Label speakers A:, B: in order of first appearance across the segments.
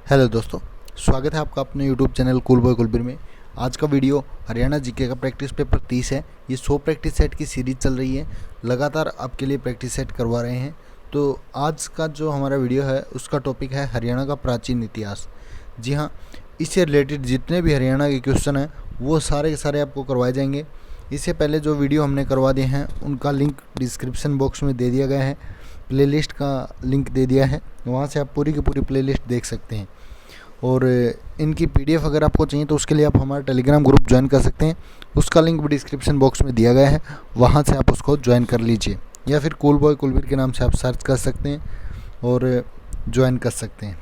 A: Hello दोस्तों, स्वागत है आपका अपने YouTube channel cool boy Kulbir में। आज का वीडियो हरियाणा जीके का प्रैक्टिस पेपर 30 है। ये 100 प्रैक्टिस सेट की सीरीज़ चल रही है, लगातार आपके लिए प्रैक्टिस सेट करवा रहे हैं। तो आज का जो हमारा वीडियो है उसका टॉपिक है हरियाणा का प्राचीन इतिहास। जी हाँ, इससे रिलेटेड जितने भी हरियाणा के क्वेश्चन हैं वो सारे के सारे आपको करवाए जाएंगे। इससे पहले जो वीडियो हमने करवा दिए हैं उनका लिंक डिस्क्रिप्शन बॉक्स में दे दिया गया है, प्लेलिस्ट का लिंक दे दिया है, वहाँ से आप पूरी की पूरी प्लेलिस्ट देख सकते हैं। और इनकी पीडीएफ अगर आपको चाहिए तो उसके लिए आप हमारा टेलीग्राम ग्रुप ज्वाइन कर सकते हैं, उसका लिंक भी डिस्क्रिप्शन बॉक्स में दिया गया है, वहाँ से आप उसको ज्वाइन कर लीजिए, या फिर कूल बॉय कुलबीर के नाम से आप सर्च कर सकते हैं और ज्वाइन कर सकते हैं।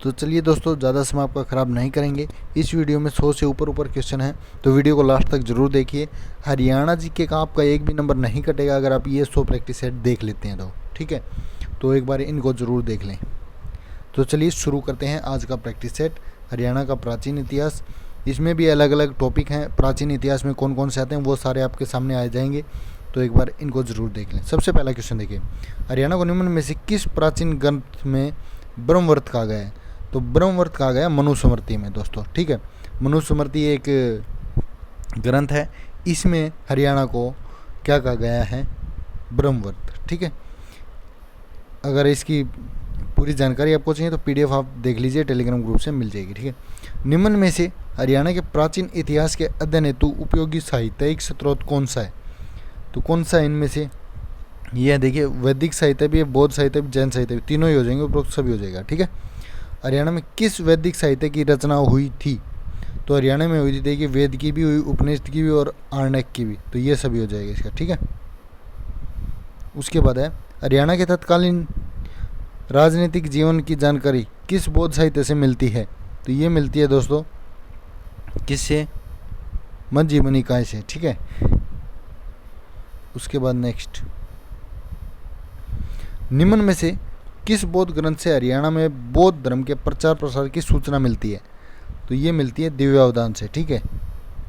A: तो चलिए दोस्तों, ज़्यादा समय आपका ख़राब नहीं करेंगे। इस वीडियो में 100 से ऊपर क्वेश्चन हैं, तो वीडियो को लास्ट तक ज़रूर देखिए। हरियाणा जीके का आपका एक भी नंबर नहीं कटेगा अगर आप ये 100 प्रैक्टिस सेट देख लेते हैं तो, ठीक है। तो एक बार इनको ज़रूर देख लें। तो चलिए शुरू करते हैं आज का प्रैक्टिस सेट, हरियाणा का प्राचीन इतिहास। इसमें भी अलग अलग टॉपिक हैं, प्राचीन इतिहास में कौन कौन से आते हैं वो सारे आपके सामने आ जाएंगे, तो एक बार इनको ज़रूर देख लें। सबसे पहला क्वेश्चन देखिए, हरियाणा को निम्न में से किस प्राचीन ग्रंथ में ब्रह्मवर्त कहा गया है? तो ब्रह्मवर्त कहा गया मनुस्मृति में दोस्तों, ठीक है। मनुस्मृति एक ग्रंथ है, इसमें हरियाणा को क्या कहा गया है? ब्रह्मवर्त, ठीक है। अगर इसकी पूरी जानकारी आपको चाहिए तो पीडीएफ आप देख लीजिए, टेलीग्राम ग्रुप से मिल जाएगी, ठीक है। निम्न में से हरियाणा के प्राचीन इतिहास के अध्ययन हेतु उपयोगी साहित्यिक स्रोत कौन सा है? तो कौन सा है इनमें से? यह देखिए, वैदिक साहित्य भी है, बौद्ध साहित्य भी, जैन साहित्य भी, तीनों ही हो जाएंगे, उपरोक्त सभी हो जाएगा, ठीक है। हरियाणा में किस वैदिक साहित्य की रचना हुई थी? तो हरियाणा में हुई थी, देखिए, वेद की भी हुई, उपनिषद की भी और आरण्यक की भी, तो ये सभी हो जाएगा इसका, ठीक है। उसके बाद है, हरियाणा के तत्कालीन राजनीतिक जीवन की जानकारी किस बौद्ध साहित्य से मिलती है? तो ये मिलती है दोस्तों किससे? मध्यजीवन निकाय से, ठीक है। उसके बाद नेक्स्ट, निम्न में से किस बौद्ध ग्रंथ से हरियाणा में बौद्ध धर्म के प्रचार प्रसार की सूचना मिलती है? तो ये मिलती है दिव्यावदान से, ठीक है,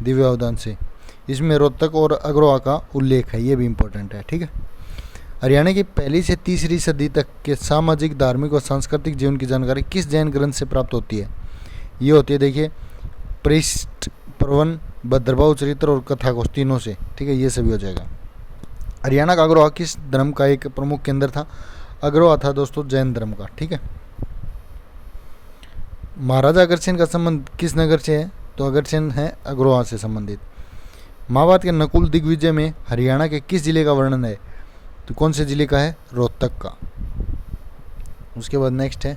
A: दिव्यावदान से। इसमें रोहतक और अग्रवाल का उल्लेख है, ये भी इंपॉर्टेंट है, ठीक है। हरियाणा की पहली से तीसरी सदी तक के सामाजिक, धार्मिक और सांस्कृतिक जीवन की जानकारी किस जैन ग्रंथ से प्राप्त होती है? ये होती है, देखिए, पृष्ठ प्रवन, भद्रभाव चरित्र और कथा को, तीनों से, ठीक है, ये सभी हो जाएगा। हरियाणा का अग्रवाल किस धर्म का एक प्रमुख केंद्र था? अग्रवाल था दोस्तों जैन धर्म का, ठीक है। महाराजा अग्रसेन का संबंध किस नगर से है? तो अग्रसेन है अग्रवाल से संबंधित। महाभारत के नकुल दिग्विजय में हरियाणा के किस जिले का वर्णन है? तो कौन से जिले का है? रोहतक का। उसके बाद नेक्स्ट है,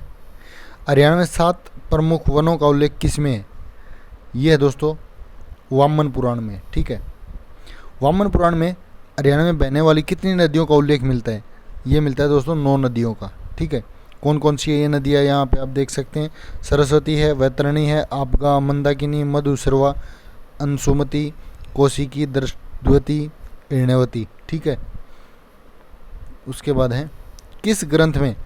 A: हरियाणा में 7 प्रमुख वनों का उल्लेख किस में है? यह है दोस्तों वामन पुराण में, ठीक है। वामन पुराण में हरियाणा में बहने वाली कितनी नदियों का उल्लेख मिलता है? ये मिलता है दोस्तों 9 नदियों का, ठीक है। कौन कौन सी है ये नदियाँ यहाँ पे आप देख सकते हैं? सरस्वती है, वैतरणी है, आपगा, मंदाकिनी, मधुसरवा, अंशुमती, कौशिकी, द्रष्टवती, इर्णवती, ठीक है। उसके बाद है, किस ग्रंथ में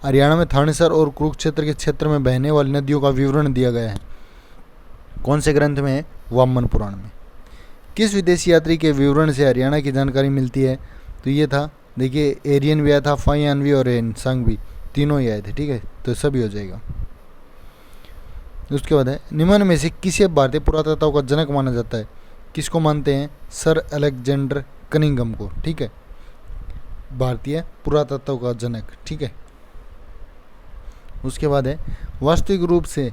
A: हरियाणा में थानेसर और कुरुक्षेत्र के क्षेत्र में बहने वाली नदियों का विवरण दिया गया है? कौन से ग्रंथ में है? वामन पुराण में। किस विदेशी यात्री के विवरण से हरियाणा की जानकारी मिलती है? तो ये था, देखिए, एरियन भी आया था, फाइयान भी और संग भी, तीनों ही आए थे, ठीक है, तो सभी हो जाएगा। उसके बाद है, निम्न में से किसे भारतीय पुरातत्व का जनक माना जाता है? किसको मानते हैं? सर अलेक्जेंडर कनिंघम को, ठीक है, भारतीय पुरातत्व का जनक, ठीक है। उसके बाद है, वास्तविक रूप से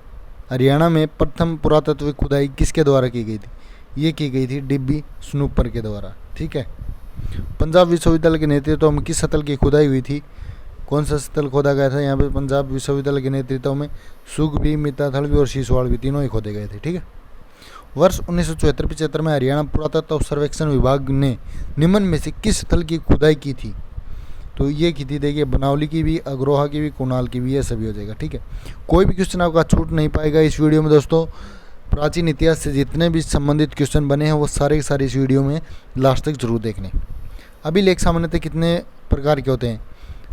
A: हरियाणा में प्रथम पुरातत्व खुदाई किसके द्वारा की गई थी? ये की गई थी डिब्बी स्नूपर के द्वारा, ठीक है। पंजाब विश्वविद्यालय के नेतृत्व में किस स्थल की खुदाई हुई थी? कौन सा स्थल खोदा गया था यहाँ पे? पंजाब विश्वविद्यालय के नेतृत्व में सुख भी, मिताथल भी और शीशवाड़ भी, तीनों ही खोदे गए थे, ठीक है। वर्ष 1974-75 में हरियाणा पुरातत्व सर्वेक्षण विभाग ने निम्न में से किस स्थल की खुदाई की थी? तो ये की थी, देखिए, बनावली की भी, अग्रोहा की भी, कुणाल की भी, ये सभी हो जाएगा, ठीक है। कोई भी क्वेश्चन आपका छूट नहीं पाएगा इस वीडियो में दोस्तों। प्राचीन इतिहास से जितने भी संबंधित क्वेश्चन बने हैं वो सारे के सारे इस वीडियो में लास्ट तक जरूर देख लें। अभिलेख सामान्यतः कितने प्रकार के होते हैं?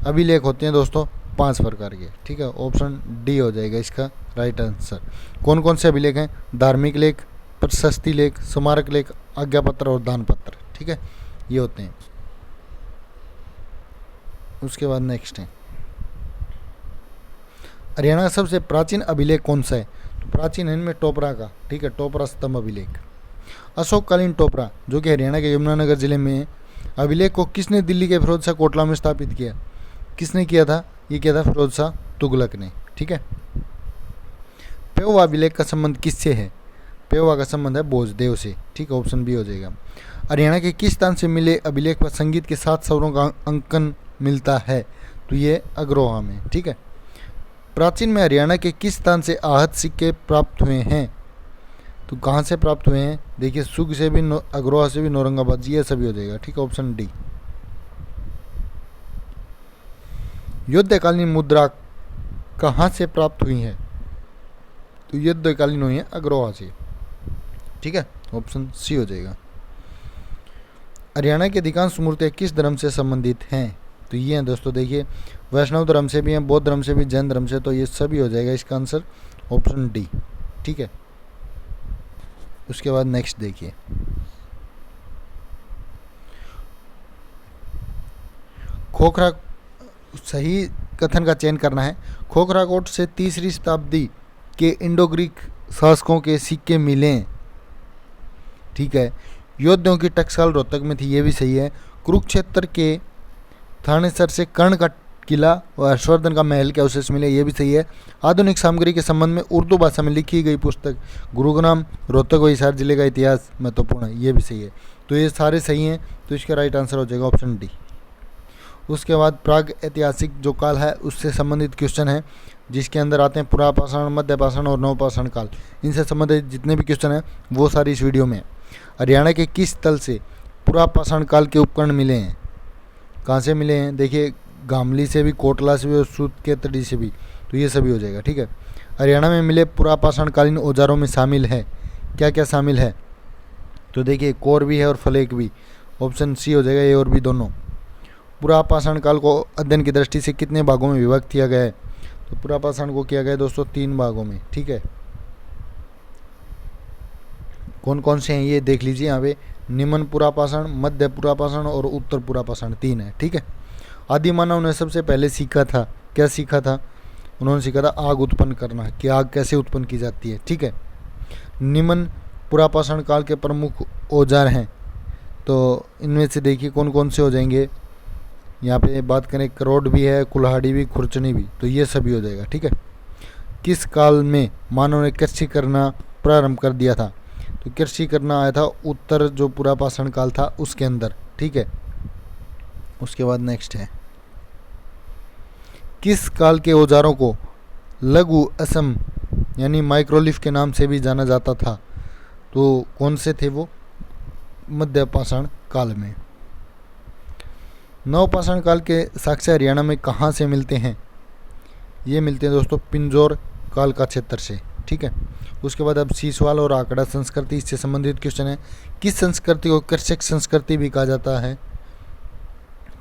A: अभिलेख होते हैं दोस्तों 5 प्रकार के, ठीक है। ऑप्शन डी हो जाएगा इसका राइट आंसर। कौन कौन से अभिलेख हैं? धार्मिक लेख, प्रशस्ति लेख, स्मारक लेख, आज्ञापत्र और दान पत्र, ठीक है, ये होते हैं। उसके बाद नेक्स्ट है, हरियाणा का सबसे प्राचीन अभिलेख कौन सा है? तो प्राचीन है इनमें टोपरा का, ठीक है, टोपरा स्तंभ अभिलेख। अशोककालीन टोपरा जो कि हरियाणा के यमुनानगर जिले में है, अभिलेख को किसने दिल्ली के फिरोज शाह कोटला में स्थापित किया? किसने किया था? ये किया था फिरोज शाह तुगलक ने, ठीक है। पेवा अभिलेख का संबंध किससे है? पेवा का संबंध है भोजदेव से, ठीक है, ऑप्शन बी हो जाएगा। हरियाणा के किस स्थान से मिले अभिलेख पर संगीत के 7 स्वरों का अंकन मिलता है? तो ये अग्रोहा में, ठीक है। प्राचीन में हरियाणा के किस स्थान से आहत सिक्के प्राप्त हुए हैं? तो कहाँ से प्राप्त हुए हैं? देखिए सुग से भी, अग्रोहा से भी, औरंगाबाद, ये सभी हो जाएगा, ठीक है, ऑप्शन डी। युद्धकालीन मुद्रा कहाँ से प्राप्त हुई है? तो युद्धकालीन हुई है अग्रोहा से, ठीक है, ऑप्शन सी हो जाएगा। हरियाणा की अधिकांश मूर्तियाँ किस धर्म से संबंधित हैं? तो ये हैं दोस्तों, देखिए वैष्णव धर्म से भी हैं, बौद्ध धर्म से भी, जैन धर्म से, तो ये सभी हो जाएगा इसका आंसर ऑप्शन डी, ठीक है। उसके बाद नेक्स्ट देखिए, खोखरा, सही कथन का चयन करना है। खोखरा कोट से 3री शताब्दी के इंडो ग्रीक शासकों के सिक्के मिले, ठीक है। योद्धाओं की टकसाल रोहतक में थी, ये भी सही है। कुरुक्षेत्र के थानेसर से कर्ण का किला और हर्षवर्धन का महल के अवशेष मिले, ये भी सही है। आधुनिक सामग्री के संबंध में उर्दू भाषा में लिखी गई पुस्तक गुरुग्राम, रोहतक व हिसार जिले का इतिहास महत्वपूर्ण है, ये भी सही है। तो ये सारे सही हैं, तो इसका राइट आंसर हो जाएगा ऑप्शन डी। उसके बाद प्राग ऐतिहासिक जो काल है उससे संबंधित क्वेश्चन है, जिसके अंदर आते हैं पुरापाषाण, मध्यपाषाण और नवपाषाण काल। इनसे संबंधित जितने भी क्वेश्चन हैं वो सारी इस वीडियो में है। हरियाणा के किस स्थल से पुरापाषाण काल के उपकरण मिले हैं? कहाँ से मिले हैं? देखिए गामली से भी, कोटला से भी और सूत के तड़ी से भी, तो ये सभी हो जाएगा, ठीक है। हरियाणा में मिले पुरापाषाण कालीन औजारों में शामिल है, क्या क्या शामिल है? तो देखिए कोर भी है और फलेक भी, ऑप्शन सी हो जाएगा, ए और बी दोनों। पुरापाषाण काल को अध्ययन की दृष्टि से कितने भागों में विभक्त किया गया है? तो पुरापाषाण को किया गया है दोस्तों 3 भागों में, ठीक है। कौन कौन से हैं ये देख लीजिए यहाँ पे, निम्न पुरापाषाण, मध्य पुरापाषाण और उत्तर पुरापाषाण, 3 है, ठीक है। आदि मानव ने सबसे पहले सीखा था, क्या सीखा था? उन्होंने सीखा था आग उत्पन्न करना, कि आग कैसे उत्पन्न की जाती है, ठीक है। निम्न पुरापाषाण काल के प्रमुख औजार हैं, तो इनमें से देखिए कौन कौन से हो जाएंगे। यहाँ पे बात करें, करोड भी है, कुल्हाड़ी भी, खुरचनी भी, तो ये सभी हो जाएगा, ठीक है। किस काल में मानव ने कृषि करना प्रारंभ कर दिया था? तो कृषि करना आया था उत्तर जो पुरापाषाण काल था उसके अंदर, ठीक है। उसके बाद नेक्स्ट है, किस काल के औजारों को लघु असम यानी माइक्रोलिफ के नाम से भी जाना जाता था? तो कौन से थे वो? मध्यपाषाण काल में। नवपाषाण काल के साक्ष्य हरियाणा में कहाँ से मिलते हैं? ये मिलते हैं दोस्तों पिंजौर काल का क्षेत्र से, ठीक है। उसके बाद अब सीसवाल और आंकड़ा संस्कृति, इससे संबंधित क्वेश्चन है। किस संस्कृति को कृषक संस्कृति भी कहा जाता है?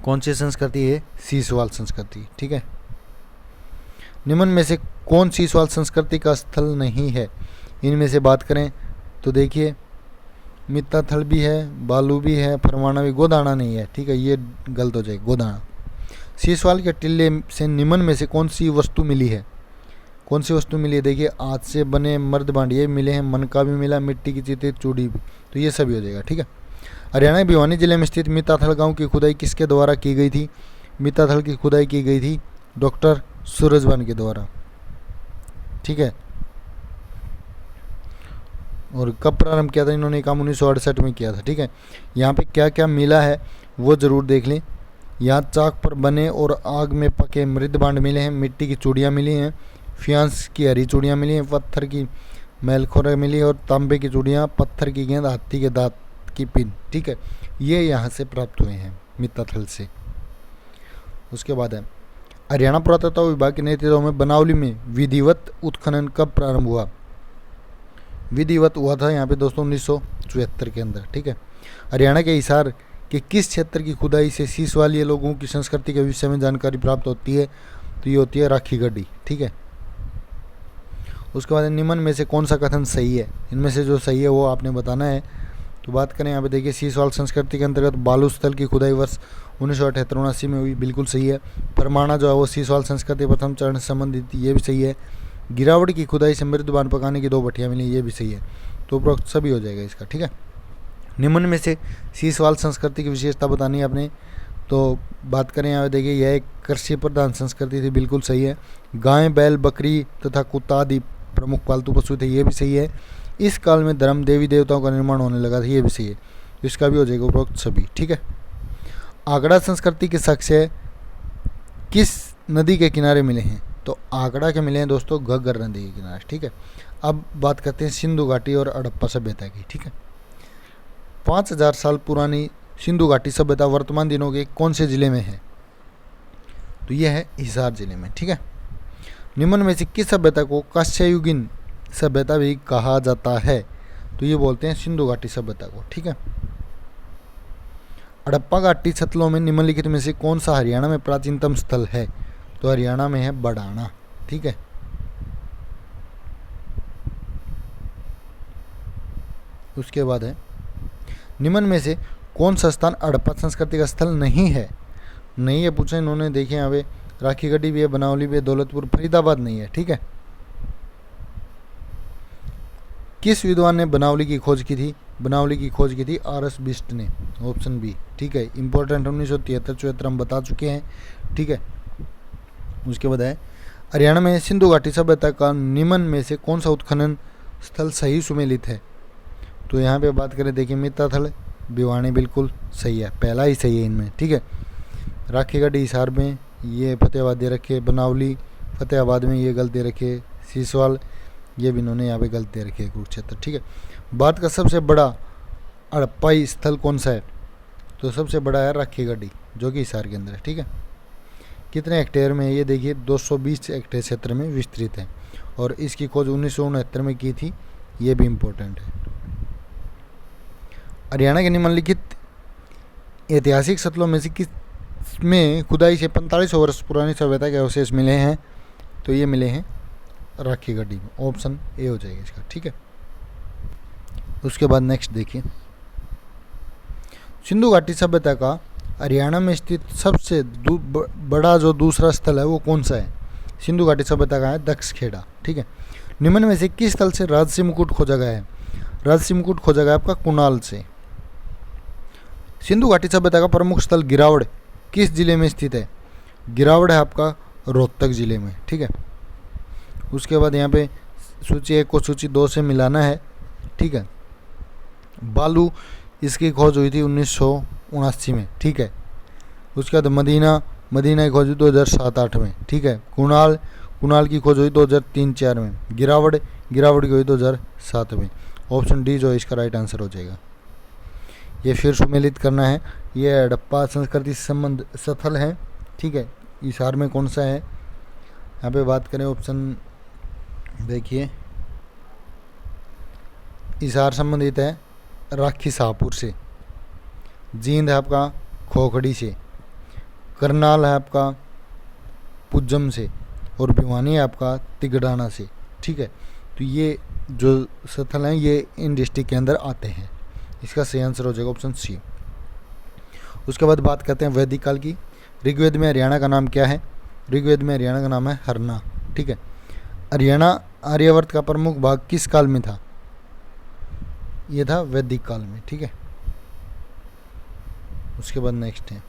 A: कौन सी संस्कृति है? सीसवाल संस्कृति, ठीक है। निम्न में से कौन सीसवाल संस्कृति का स्थल नहीं है? इनमें से बात करें तो देखिए मित्ताथल भी है, बालू भी है, फरमाना भी, गोदाना नहीं है, ठीक है, ये गलत हो जाएगा, गोदाना। सीसवाल के टिल्ले से निम्न में से कौन सी वस्तु मिली है? कौन सी वस्तु मिली है? देखिए हाथ से बने मर्द बांडिये मिले हैं, मनका भी मिला, मिट्टी की चीते, चूड़ी भी, तो ये सभी हो जाएगा, ठीक है। हरियाणा भिवानी जिले में स्थित मित्ताथल गांव की खुदाई किसके द्वारा की गई थी? मित्ताथल की खुदाई की गई थी डॉक्टर सूरजभान के द्वारा, ठीक है। और कब प्रारंभ किया था इन्होंने? काम 1968 में किया था, ठीक है। यहाँ पे क्या क्या मिला है वो ज़रूर देख लें। यहाँ चाक पर बने और आग में पके मृद बांड मिले हैं, मिट्टी की चूड़ियाँ मिली हैं, फियांस की हरी चूड़ियाँ मिली हैं, पत्थर की मैलखोरा मिली और तांबे की चूड़ियाँ, पत्थर की गेंद, हाथी के दांत की पिन, ठीक है। ये यहाँ से प्राप्त हुए हैं मित्ताथल से। उसके बाद है हरियाणा पुरातत्व विभाग के नेतृत्व में बनावली में विधिवत उत्खनन कब प्रारंभ हुआ? विधिवत हुआ था यहाँ पे दोस्तों 1974 के अंदर, ठीक है। हरियाणा के हिसार के किस क्षेत्र की खुदाई से सीसवालीय लोगों की संस्कृति के विषय में जानकारी प्राप्त होती है? तो ये होती है राखी गढ़ी, ठीक है। उसके बाद निम्न में से कौन सा कथन सही है? इनमें से जो सही है वो आपने बताना है। तो बात करें यहाँ पे देखिए सीसवाल संस्कृति के अंतर्गत बालू स्थल की खुदाई वर्ष 1978-79 में हुई, बिल्कुल सही है। परमाणा जो है वो सीसवाल संस्कृति प्रथम चरण से संबंधित थी, ये भी सही है। गिरावट की खुदाई समृद्ध बान पकाने की 2 भट्टियाँ मिली, ये भी सही है। तो उपरोक्त सभी हो जाएगा इसका, ठीक है। निम्न में से सीसवाल संस्कृति की विशेषता बतानी है आपने। तो बात करें यहाँ पे देखिए यह एक कृषि प्रधान संस्कृति थी, बिल्कुल सही है। गाय, बैल, बकरी तथा कुत्ता आदि प्रमुख पालतू पशु थे, ये भी सही है। इस काल में धर्म देवी देवताओं का निर्माण होने लगा था, ये भी सही है। इसका भी हो जाएगा उपरोक्त सभी, ठीक है। आगड़ा संस्कृति के साक्ष्य किस नदी के किनारे मिले हैं? तो आगड़ा के मिले हैं दोस्तों घग्गर नदी के किनारे, ठीक है। अब बात करते हैं सिंधु घाटी और हड़प्पा सभ्यता की, ठीक है। 5000 साल पुरानी सिंधु घाटी सभ्यता वर्तमान दिनों के कौन से जिले में है? तो यह है हिसार जिले में, ठीक है। निम्न में से किस सभ्यता को कांस्ययुगीन सभ्यता भी कहा जाता है? तो ये बोलते हैं सिंधु घाटी सभ्यता को, ठीक है। हड़प्पा घाटी स्थलों में निम्नलिखित में से कौन सा हरियाणा में प्राचीनतम स्थल है? तो हरियाणा में है बड़ाना, ठीक है। उसके बाद है निम्न में से कौन सा स्थान हड़प्पा संस्कृति का स्थल नहीं है? नहीं है पूछा इन्होंने, देखिए यहाँ पे राखी गढ़ी भी है, बनावली भी है, दौलतपुर, फरीदाबाद नहीं है, ठीक है। किस विद्वान ने बनावली की खोज की थी? बनावली की खोज की थी आर.एस. बिष्ट ने, ऑप्शन बी, ठीक है। इंपॉर्टेंट 1973-74 हम बता चुके हैं, ठीक है। उसके बाद है हरियाणा में सिंधु घाटी सभ्यता का निम्न में से कौन सा उत्खनन स्थल सही सुमेलित है? तो यहाँ पे बात करें देखिए मित्ताथल, भिवानी, बिल्कुल सही है, पहला ही सही है इनमें, ठीक है। राखीगढ़ हिसार में, ये फतेहाबाद दे रखे, बनावली फतेहाबाद में ये गलत दे रखे, सीसवाल ये भी इन्होंने यहाँ पे गलत दे रखे, कुरुक्षेत्र, ठीक है। भारत का सबसे बड़ा हड़प्पाई स्थल कौन सा है? तो सबसे बड़ा है राखीगढ़ जो कि हिसार के अंदर है, ठीक है। कितने हेक्टेयर में है? ये देखिए 220 हेक्टेयर क्षेत्र में विस्तृत है और इसकी खोज 1969 में की थी, ये भी इम्पोर्टेंट है। हरियाणा के निम्नलिखित ऐतिहासिक स्थलों में से किस में खुदाई से 4500 वर्ष पुरानी सभ्यता के अवशेष मिले हैं? तो ये मिले हैं राखीगढ़ में, ऑप्शन ए हो जाएगा इसका, ठीक है। उसके बाद नेक्स्ट देखिए सिंधु घाटी सभ्यता का हरियाणा में स्थित सबसे बड़ा जो दूसरा स्थल है वो कौन सा है? सिंधु घाटी सभ्यता का है दक्षखेड़ा, ठीक है। निम्न में से किस स्थल से राजसी मुकुट खोजा गया है? राजसी मुकुट खोजा गया आपका कुणाल से। सिंधु घाटी सभ्यता का प्रमुख स्थल गिरावड़ किस जिले में स्थित है? गिरावड़ है आपका रोहतक जिले में, ठीक है। उसके बाद यहाँ पे सूची 1 को सूची 2 से मिलाना है, ठीक है। बालू इसकी खोज हुई थी 1979 में, ठीक है। उसके बाद मदीना की खोज हुई 2007-8 में, ठीक है। कुणाल की खोज हुई 2003-4 में। गिरावड़ की हुई 2007 में। ऑप्शन डी जो इसका राइट आंसर हो जाएगा। ये फिर सुमेलित करना है, ये हड़प्पा संस्कृति से संबंध स्थल है, ठीक है। हिसार में कौन सा है? यहाँ पे बात करें ऑप्शन देखिए, हिसार संबंधित है राखी शाहपुर से, जींद है आपका खोखड़ी से, करनाल है आपका पुज्जम से और भिवानी है आपका तिगड़ाना से, ठीक है। तो ये जो स्थल हैं ये इन डिस्ट्रिक्ट के अंदर आते हैं। इसका सही आंसर हो जाएगा ऑप्शन सी। उसके बाद बात करते हैं वैदिक काल की। ऋग्वेद में हरियाणा का नाम क्या है? ऋग्वेद में हरियाणा का नाम है हरना, ठीक है। हरियाणा आर्यावर्त का प्रमुख भाग किस काल में था? ये था वैदिक काल में, ठीक है। उसके बाद नेक्स्ट है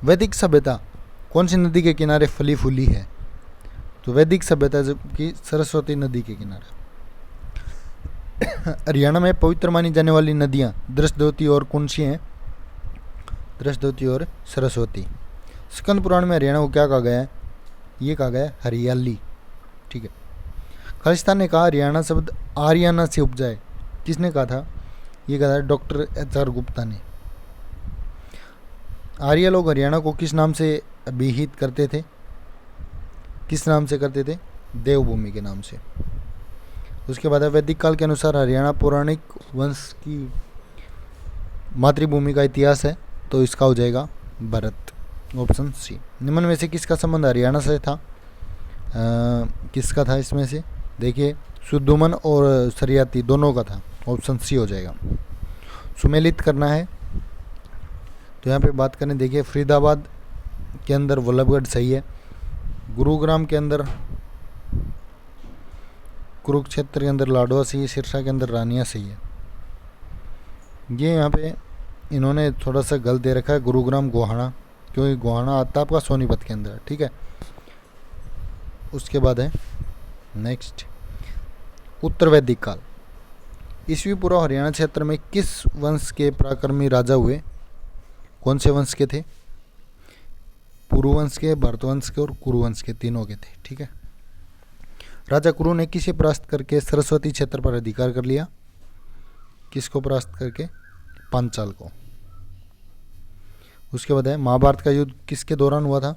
A: वैदिक सभ्यता कौन सी नदी के किनारे फली फूली है? तो वैदिक सभ्यता जबकि सरस्वती नदी के किनारे। हरियाणा में पवित्र मानी जाने वाली नदियां दृष्टद्योति और कौन सी हैं? दृष्टद्योति और सरस्वती। स्कंद पुराण में हरियाणा को क्या कहा गया है? ये कहा गया है हरियाली, ठीक है। खालिस्तान ने कहा हरियाणा शब्द आर्याना से उपजा है, किसने कहा था? ये कहा था डॉक्टर एच.आर. गुप्ता ने। आर्य लोग हरियाणा को किस नाम से अभिहित करते थे? किस नाम से करते थे? देवभूमि के नाम से। उसके बाद वैदिक काल के अनुसार हरियाणा पौराणिक वंश की मातृभूमि का इतिहास है, तो इसका हो जाएगा भरत, ऑप्शन सी। निम्न में से किसका संबंध हरियाणा से था? किसका था इसमें से? देखिए सुद्दुमन और सरियाती दोनों का था, ऑप्शन सी हो जाएगा। सुमेलित करना है तो यहाँ पे बात करें, देखिए फरीदाबाद के अंदर वल्लभगढ़ सही है, गुरुग्राम के अंदर कुरुक्षेत्र के अंदर लाडवा सही है, सिरसा के अंदर रानिया सही है। ये यहाँ पे इन्होंने थोड़ा सा गलत दे रखा है, गुरुग्राम गोहाना, क्योंकि गोहाना आता है आपका सोनीपत के अंदर, ठीक है। उसके बाद है नेक्स्ट, उत्तर वैदिक काल। ईस्वी पूर्व हरियाणा क्षेत्र में किस वंश के पराक्रमी राजा हुए? कौन से वंश के थे? पुरुवंश के, भरतवंश के और कुरुवंश के, तीनों के थे, ठीक है। राजा कुरु ने किसे परास्त करके सरस्वती क्षेत्र पर अधिकार कर लिया? किसको परास्त करके? पांचाल को। उसके बाद है महाभारत का युद्ध किसके दौरान हुआ था?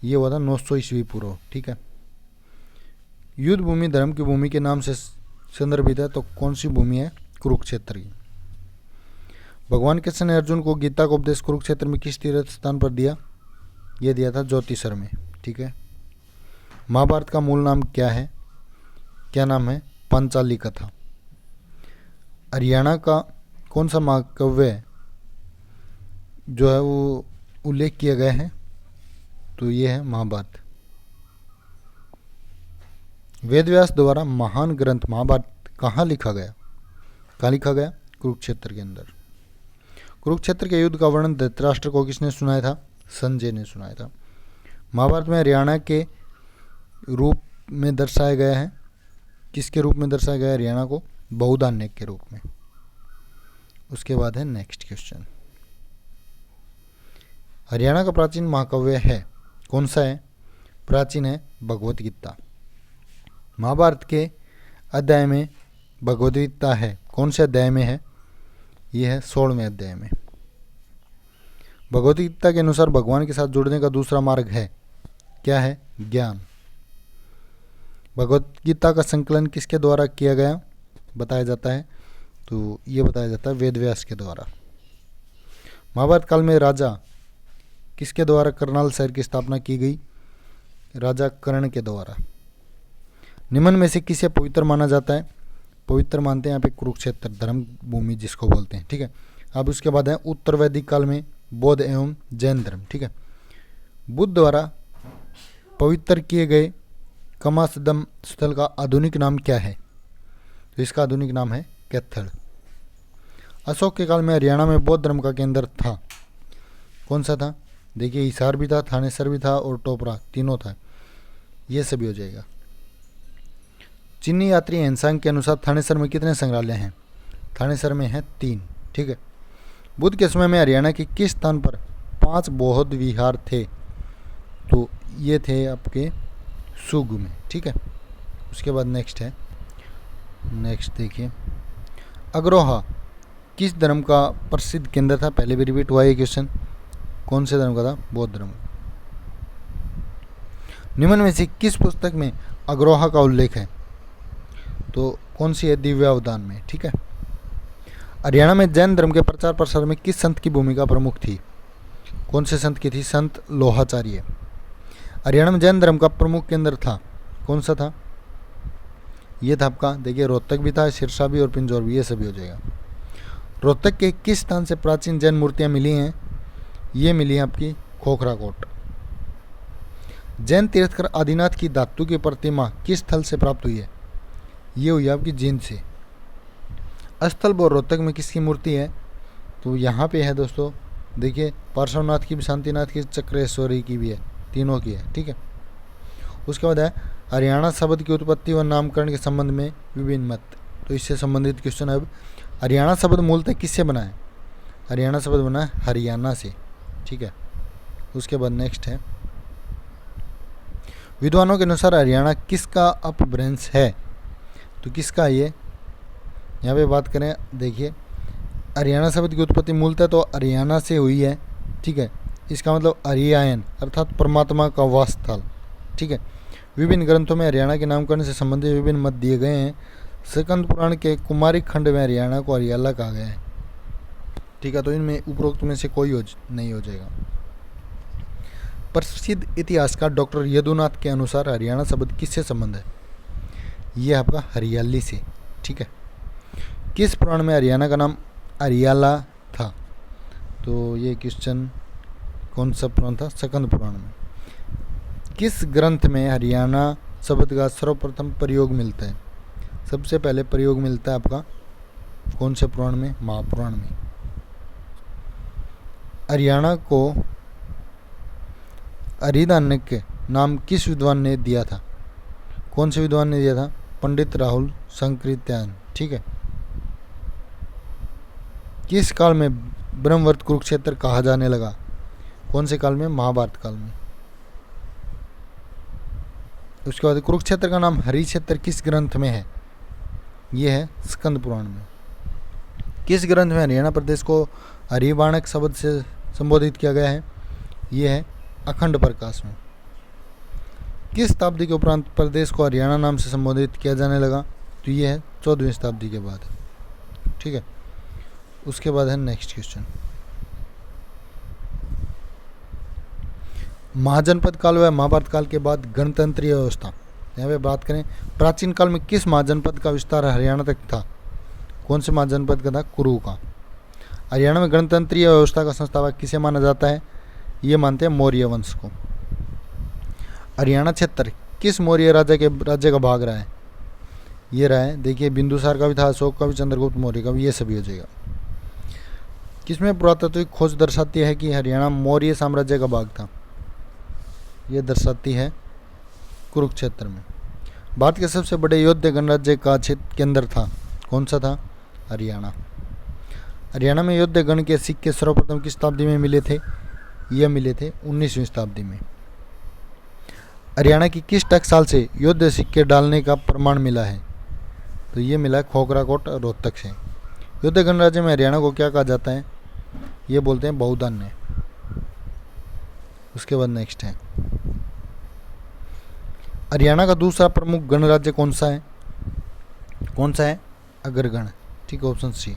A: ये हुआ था 900 ईस्वी पूर्व, ठीक है। युद्ध भूमि धर्म की भूमि के नाम से संदर्भित है, तो कौन सी भूमि है? कुरुक्षेत्र की। भगवान कृष्ण ने अर्जुन को गीता का उपदेश कुरुक्षेत्र में किस तीर्थ स्थान पर दिया? यह दिया था ज्योतिषर में, ठीक है। महाभारत का मूल नाम क्या है? क्या नाम है? पांचाली कथा। हरियाणा का कौन सा महाकाव्य है जो है वो उल्लेख किया गया है? तो ये है महाभारत। वेदव्यास द्वारा महान ग्रंथ महाभारत कहाँ लिखा गया? कहाँ लिखा गया? कुरुक्षेत्र के अंदर। कुरुक्षेत्र के युद्ध का वर्णन धृतराष्ट्र को किसने सुनाया था? संजय ने सुनाया था। महाभारत में हरियाणा के रूप में दर्शाया गया है, किसके रूप में दर्शाया गया है हरियाणा को? बहुधान्य के रूप में। उसके बाद है नेक्स्ट क्वेश्चन, हरियाणा का प्राचीन महाकाव्य है, कौन सा है? प्राचीन है भगवत गीता। महाभारत के अध्याय में भगवत गीता है, कौन से अध्याय में है? यह है 16वें अध्याय में। भगवत गीता के अनुसार भगवान के साथ जुड़ने का दूसरा मार्ग है, क्या है? ज्ञान। भगवत गीता का संकलन किसके द्वारा किया गया बताया जाता है? तो ये बताया जाता है वेदव्यास के द्वारा। महाभारत काल में राजा किसके द्वारा करनाल शहर की स्थापना की गई? राजा कर्ण के द्वारा। निम्न में से किसे पवित्र माना जाता है? पवित्र मानते हैं यहाँ पे कुरुक्षेत्र, धर्म भूमि जिसको बोलते हैं, ठीक है। अब उसके बाद है उत्तर वैदिक काल में बौद्ध एवं जैन धर्म, ठीक है। बुद्ध द्वारा पवित्र किए गए कमासदम स्थल का आधुनिक नाम क्या है? तो इसका आधुनिक नाम है कैथल। अशोक के काल में हरियाणा में बौद्ध धर्म का केंद्र था, कौन सा था? देखिए हिसार भी था, थानेसर भी था और टोपरा, तीनों था, ये सभी हो जाएगा। चीनी यात्री हेनसांग के अनुसार थानेसर में कितने संग्रहालय हैं? थानेसर में हैं 3, ठीक है। बुद्ध के समय में हरियाणा के किस स्थान पर 5 बौद्ध विहार थे? तो ये थे आपके सुग में, ठीक है। उसके बाद नेक्स्ट है, नेक्स्ट देखिए, अग्रोहा किस धर्म का प्रसिद्ध केंद्र था? पहले भी रिपीट हुआ ये क्वेश्चन, कौन से धर्म का था? बौद्ध धर्म। निम्न में से किस पुस्तक में अग्रोहा का उल्लेख है? तो कौन सी है? दिव्यावदान में, ठीक है। हरियाणा में जैन धर्म के प्रचार प्रसार में किस संत की भूमिका प्रमुख थी? कौन से संत की थी? संत लोहाचार्य। हरियाणा में जैन धर्म का प्रमुख केंद्र था, कौन सा था? ये था आपका, देखिए रोहतक भी था, सिरसा भी और पिंजौर भी, ये सभी हो जाएगा। रोहतक के किस स्थान से प्राचीन जैन मूर्तियां मिली हैं? ये मिली हैं आपकी खोखराकोट। जैन तीर्थकर आदिनाथ की धातु की प्रतिमा किस स्थल से प्राप्त हुई है? ये हुई आपकी जींद से। स्थल व रोहतक में किसकी मूर्ति है? तो यहाँ पे है दोस्तों, देखिए पार्श्वनाथ की भी, शांतिनाथ की, चक्रेश्वरी की भी है, तीनों की है, ठीक है। उसके बाद है हरियाणा शब्द की उत्पत्ति व नामकरण के संबंध में विभिन्न मत। तो इससे संबंधित क्वेश्चन है। अब हरियाणा शब्द मूलतः किससे बना है? हरियाणा शब्द बना है हरियाणा से, ठीक है। उसके बाद नेक्स्ट है, विद्वानों के अनुसार हरियाणा किसका अपभ्रंश है? तो किसका? ये यहाँ पे बात करें, देखिए हरियाणा शब्द की उत्पत्ति मूलतः तो हरियाणा से हुई है, ठीक है। इसका मतलब हरियायन अर्थात परमात्मा का वास स्थल, ठीक है। विभिन्न ग्रंथों में हरियाणा के नामकरण से संबंधित विभिन्न मत दिए गए हैं। स्कंद पुराण के कुमारिक खंड में हरियाणा को हरियाला कहा गया है, ठीक है। तो इनमें उपरोक्त में से कोई नहीं हो जाएगा। प्रसिद्ध इतिहासकार डॉक्टर यदुनाथ के अनुसार हरियाणा शब्द किससे संबंध है? ये आपका हरियाली से, ठीक है। किस पुराण में हरियाणा का नाम अरियाला था? तो ये क्वेश्चन कौन सा पुराण था? स्कंद पुराण में। किस ग्रंथ में हरियाणा शब्द का सर्वप्रथम प्रयोग मिलता है? सबसे पहले प्रयोग मिलता है आपका कौन से पुराण में? महापुराण में। हरियाणा को हरिधान्य के नाम किस विद्वान ने दिया था? कौन से विद्वान ने दिया था? पंडित राहुल संकृत्यायन। ठीक है। किस काल में ब्रह्मवर्त कुरुक्षेत्र कहा जाने लगा? कौन से काल में? महाभारत काल में। उसके बाद कुरुक्षेत्र का नाम हरिक्षेत्र किस ग्रंथ में है? यह है स्कंद पुराण में। किस ग्रंथ में हरियाणा प्रदेश को हरिबाणक शब्द से संबोधित किया गया है? यह है अखंड प्रकाश में। किस शताब्दी के उपरांत प्रदेश को हरियाणा नाम से संबोधित किया जाने लगा? तो यह है 14वीं शताब्दी के बाद। ठीक है। उसके बाद है नेक्स्ट क्वेश्चन, महाजनपद काल व महाभारत काल के बाद गणतंत्रीय व्यवस्था। यहाँ पे बात करें प्राचीन काल में किस महाजनपद का विस्तार हरियाणा तक था? कौन से महाजनपद का था? कुरु का। हरियाणा में गणतंत्रीय व्यवस्था का संस्थापक किसे माना जाता है? ये मानते हैं मौर्य वंश को। हरियाणा क्षेत्र किस मौर्य राज्य का भाग रहा है? ये रहा है, देखिए बिंदुसार का भी था, अशोक का भी, चंद्रगुप्त मौर्य का भी, ये सभी हो जाएगा। किसमें पुरातात्विक खोज दर्शाती है कि हरियाणा मौर्य साम्राज्य का भाग था? ये दर्शाती है कुरुक्षेत्र में। भारत के सबसे बड़े योद्धा गणराज्य का क्षेत्र केंद्र था, कौन सा था? हरियाणा। हरियाणा में योद्धा गण के सिक्के सर्वप्रथम किस शताब्दी में मिले थे? ये मिले थे 19वीं शताब्दी में। हरियाणा की किस टकसाल से योद्धा सिक्के डालने का प्रमाण मिला है? तो ये मिला है खोखराकोट और रोहतक से। योद्धा गणराज्य में हरियाणा को क्या कहा जाता है? ये बोलते हैं बहुधान्य। उसके बाद नेक्स्ट है, हरियाणा का दूसरा प्रमुख गणराज्य कौन सा है? कौन सा है? अगरगण। ठीक है, ऑप्शन सी।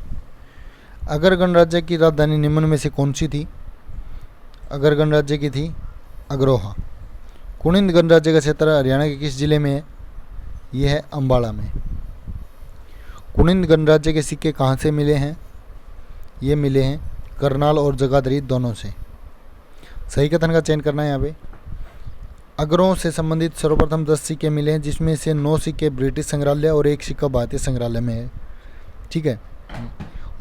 A: अगरगण राज्य की राजधानी निम्न में से कौन सी थी? अगरगण राज्य की थी अग्रोहा। कुनिंद गणराज्य का क्षेत्र हरियाणा के किस जिले में है? यह है अंबाला में। कुनिंद गणराज्य के सिक्के कहाँ से मिले हैं? ये मिले हैं करनाल और जगाधरी दोनों से। सही कथन का चयन करना है यहाँ पे। अगरों से संबंधित सर्वप्रथम 10 सिक्के मिले हैं, जिसमें से 9 सिक्के ब्रिटिश संग्रहालय और 1 सिक्का भारतीय संग्रहालय में है। ठीक है।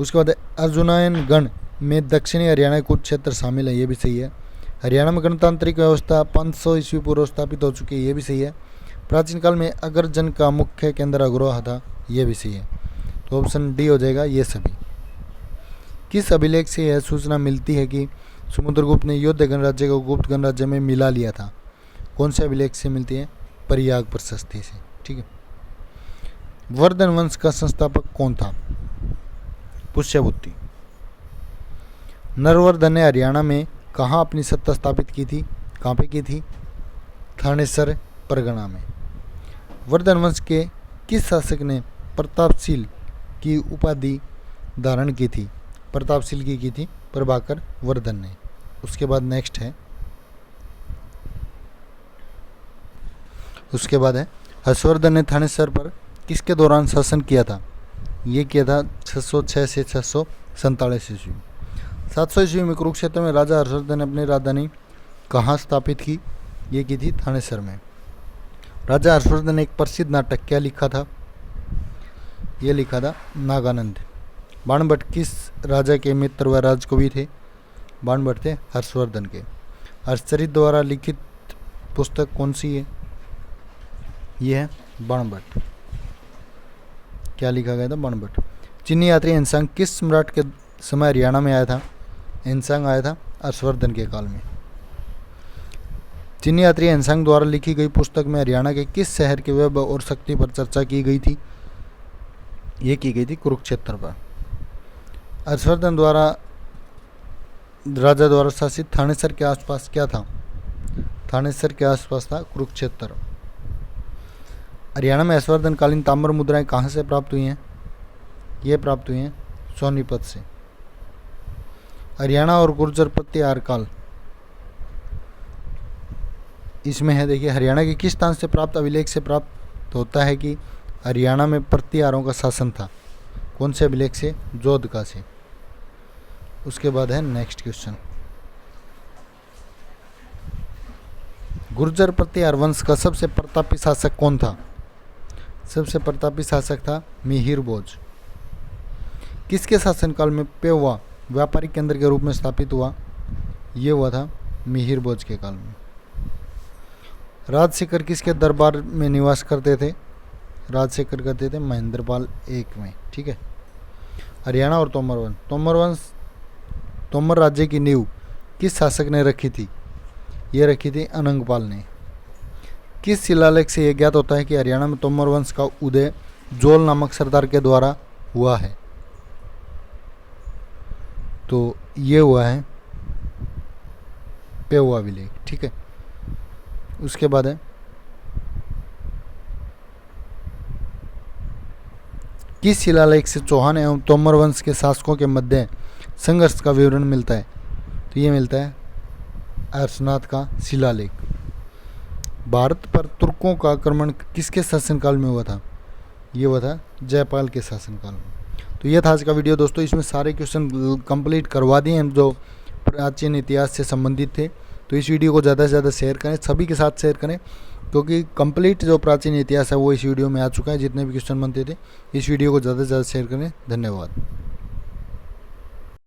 A: उसके बाद अर्जुनायन गण में दक्षिणी हरियाणा के कुछ क्षेत्र शामिल है, ये भी सही है। हरियाणा में गणतांत्रिक व्यवस्था 500 ईस्वी पूर्व स्थापित हो चुकी है, ये भी सही है। प्राचीन काल में अगरजन का मुख्य केंद्र अग्रोहा था, ये भी सही है। तो ऑप्शन डी हो जाएगा ये सभी। किस अभिलेख से यह सूचना मिलती है कि समुद्रगुप्त ने योद्धा गणराज्य को गुप्त गणराज्य में मिला लिया था? कौन से अभिलेख से मिलती है? परियाग प्रशस्ति से। ठीक है। वर्धन वंश का संस्थापक कौन था? पुष्यभूति। नरवर्धन ने हरियाणा में कहाँ अपनी सत्ता स्थापित की थी? कहाँ पे की थी? थानेसर परगना में। वर्धन वंश के किस शासक ने प्रतापशील की उपाधि धारण की थी? प्रतापशील की थी प्रभाकर वर्धन ने। उसके बाद नेक्स्ट है, उसके बाद है हर्षवर्धन ने थानेसर पर किसके दौरान शासन किया था? ये किया था 606 से 647 ईस्वी। 700 ईस्वी में कुरुक्षेत्र में राजा हर्षवर्धन ने अपनी राजधानी कहाँ स्थापित की? ये की थी थानेसर में। राजा हर्षवर्धन ने एक प्रसिद्ध नाटक क्या लिखा था? ये लिखा था नागानंद। बाणभट्ट किस राजा के मित्र व राजकवि थे? बाणभट्ट थे हर्षवर्धन के। हर्षचरित द्वारा लिखित पुस्तक कौन सी है? ये है बाणभट्ट। क्या लिखा गया था? बाणभट्ट। चीनी यात्री हिंसांग किस सम्राट के समय हरियाणा में आया था? हिंसांग आया था हर्षवर्धन के काल में। चीनी यात्री हिंसांग द्वारा लिखी गई पुस्तक में हरियाणा के किस शहर के वैभव और शक्ति पर चर्चा की गई थी? ये की गई थी कुरुक्षेत्र पर। हर्षवर्धन द्वारा राजा द्वारा शासित थानेसर के आसपास क्या था? थानेसर के आसपास था कुरुक्षेत्र। हरियाणा में हर्षवर्धन कालीन ताम्र मुद्राएं कहाँ से प्राप्त हुई हैं? ये प्राप्त हुई हैं सोनीपत से। हरियाणा और गुर्जर प्रत्याहार काल इसमें है, देखिए हरियाणा के किस स्थान से प्राप्त अभिलेख से प्राप्त होता है कि हरियाणा में प्रत्याहारों का शासन था? कौन से अभिलेख से? जोधका से। उसके बाद है नेक्स्ट क्वेश्चन, गुर्जर प्रतिहार वंश का सबसे प्रतापी शासक कौन था? सबसे प्रतापी शासक था मिहिर भोज। किसके शासनकाल में पेवा व्यापारिक केंद्र के रूप में स्थापित हुआ? ये हुआ था मिहिर भोज के काल में। राजशेखर किसके दरबार में निवास करते थे? राजशेखर करते थे महेंद्रपाल एक में। ठीक है। हरियाणा और तोमर वंश, तोमर राज्य की नींव किस शासक ने रखी थी? ये रखी थी अनंगपाल ने। किस शिलालेख से यह ज्ञात होता है कि हरियाणा में तोमर वंश का उदय जोल नामक सरदार के द्वारा हुआ है? तो ये हुआ है पेवा अभिलेख। ठीक है। उसके बाद है किस शिलालेख से चौहान एवं तोमर वंश के शासकों के मध्य संघर्ष का विवरण मिलता है? तो ये मिलता है अरसनाथ का शिलालेख। भारत पर तुर्कों का आक्रमण किसके शासनकाल में हुआ था? ये हुआ था जयपाल के शासनकाल में। तो ये था आज का वीडियो दोस्तों। इसमें सारे क्वेश्चन कंप्लीट करवा दिए हैं जो प्राचीन इतिहास से संबंधित थे। तो इस वीडियो को ज़्यादा से ज़्यादा शेयर करें, सभी के साथ शेयर करें, क्योंकि कंप्लीट जो प्राचीन इतिहास है वो इस वीडियो में आ चुका है। जितने भी क्वेश्चन बनते थे, इस वीडियो को ज़्यादा से ज़्यादा शेयर करें। धन्यवाद।